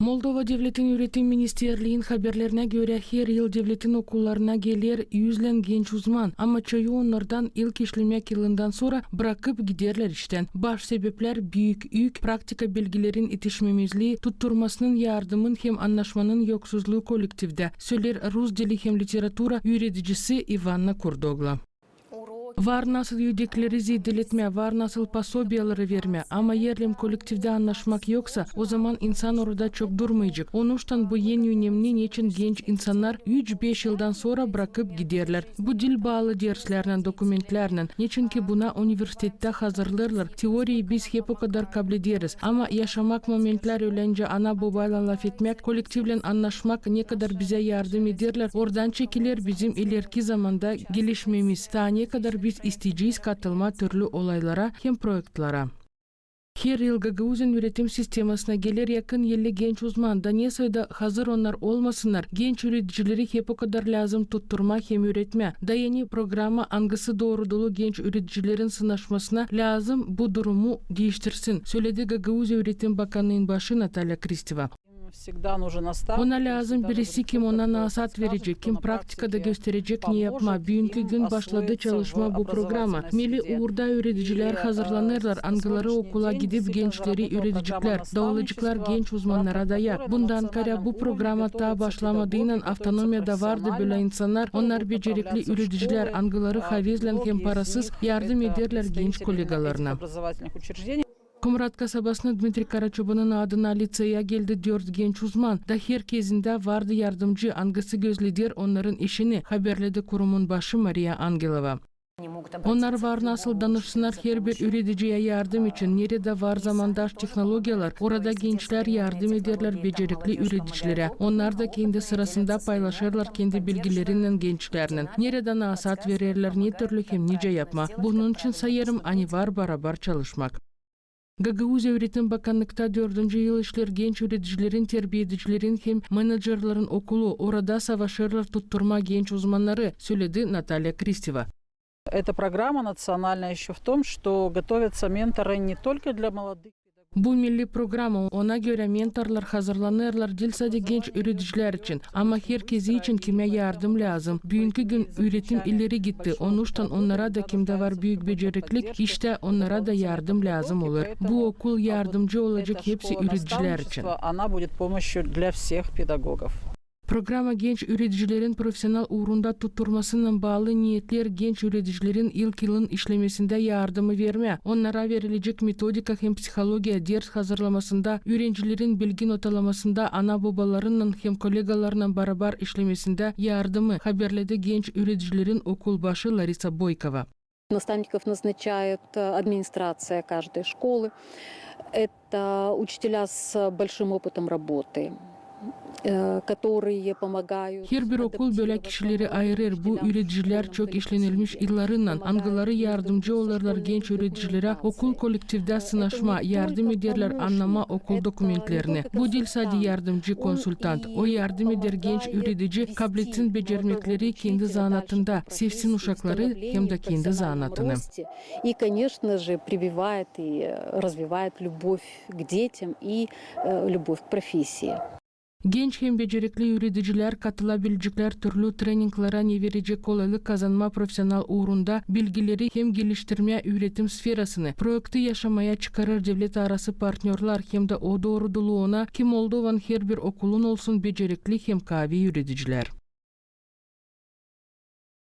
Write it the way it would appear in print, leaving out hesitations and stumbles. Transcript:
Moldova Devletin Üretim Ministerliğin haberlerine göre her yıl devletin okullarına gelir yüzlen genç uzman ama çoğu onlardan ilk işlemek yılından sonra bırakıp giderler işten. Baş sebepler büyük yük, praktika bilgilerin yetişmemezliği, tutturmasının yardımın hem anlaşmanın yoksuzluğu kolektifde, söyler Rus dili hem literatura öğreticisi Ivana Kurdogla. Var nasıl yedekleri zedeletme, var nasıl pasobiyaları verme ama yerlim kolektifde anlaşmak yoksa o zaman insan orada çok durmayacak. Onuştan bu yeni önemli için genç insanlar 3-5 yıldan sonra bırakıp giderler. Bu dil bağlı derslerden, dokumentlerden. Niçin ki buna üniversitede hazırlarlar. Teoriyi biz hep o kadar kabul ederiz. Ama yaşamak momentler ölünce ana babayla laf etmek, kolektifle anlaşmak ne kadar bize yardım ederler. Oradan çekilir bizim ileriki zamanda gelişmemiz. Daha ne kadar biz isteyeceğiz katılma türlü olaylara hem proyektlere. Her yıl Gagauz'un üretim sistemasına gelir yakın 50 genç uzman. Danesa'da hazır onlar olmasınlar. Genç üreticileri hep o kadar lazım tutturma hem üretme. Da yeni programa angısı doğru dolu genç üreticilerin sınaşmasına lazım bu durumu değiştirsin. Söyledi Gagauz Üretim Bakanı'nın başı Natalya Kristeva. Ona lazım birisi kim ona nasihat verecek, kim praktikada gösterecek ne yapma. Bugünkü gün başladı çalışma bu programa. Mili uğurda öğreticiler hazırlanırlar. Angıları okula gidip gençleri öğretecekler. Dağılacaklar genç uzmanlara dayak. Bundan kara bu programa daha başlamadığından avtonomiyada vardı böyle insanlar. Onlar becerikli öğreticiler angıları havizlen hem parasız yardım ederler genç kolegalarına. Kumrat kasabasına Dmitri Karaçoban'ın adına liseye geldi 4 genç uzman. Da herkesinde vardı yardımcı angısı gözlediler onların işini, haberledi kurumun başı Maria Angelova. Onlar var nasıl danışsınlar her bir üreticiye yardım için. Nerede var zamandaş teknolojiler, orada gençler yardım ederler becerikli üreticilere. Onlar da kendi sırasında paylaşırlar kendi bilgilerinin gençlerinin. Nerede nasihat verirler ne türlü hem nice yapma. Bunun için sayarım ani var beraber çalışmak. Gagauz Üretim Bakanlık'ta 4. yıl işler genç üreticilerin, terbiyecilerin hem menajerlerin okulu. Orada savaşırlar tutturma genç uzmanları, söyledi Natalya Kristeva. Эта программа национальная еще в том, что готовятся менторы не только для молодых. Bu milli programı ona göre mentorlar hazırlanırlar değil sadece genç üreticiler için ama herkesi için kime yardım lazım. Bugünkü gün üretim ileri gitti. Onuştan onlara da kimde var büyük beceriklik işte onlara da yardım lazım olur. Bu okul yardımcı olacak hepsi üreticiler için. Programa genç üreticilerin profesyonel uğrunda tutturmasının bağlı niyetler genç üreticilerin ilk yılın işlemesinde yardımı verme. Onlara verilecek metodika hem psikolojiya ders hazırlamasında, öğrencilerin bilgi notalamasında, ana babalarının hem kolegalarının beraber işlemesinde yardımı haberledi genç üreticilerin okul başı Larisa Boykova. Наставников назначает администрация каждой школы. Это учителя с большим опытом работы. Her bir okul böyle kişileri ayırır. Bu üreticiler çok işlenilmiş yıllarından angıları yardımcı olurlar genç üreticilere. Okul kolektifde sınaşma, yardım ederler anlama okul dokumentlerini. Bu dil sadece yardımcı konsultant. O yardım eder genç üretici kabiliyetin becermekleri kendi zanatında. Sevsin uşakları hem de kendi zanatını. И, конечно же, прививает и развивает любовь к детям и любовь к профессии. Genç hem becerikli üreticiler katılabilecekler türlü treninglere ne verecek kolaylık kazanma profesyonel uğrunda bilgileri hem geliştirmeye üretim sferasını, projekti yaşamaya çıkarır devlet arası partnerler hem de o doğruduluğuna ki Moldova'nın her bir okulun olsun becerikli hem kavi üreticiler.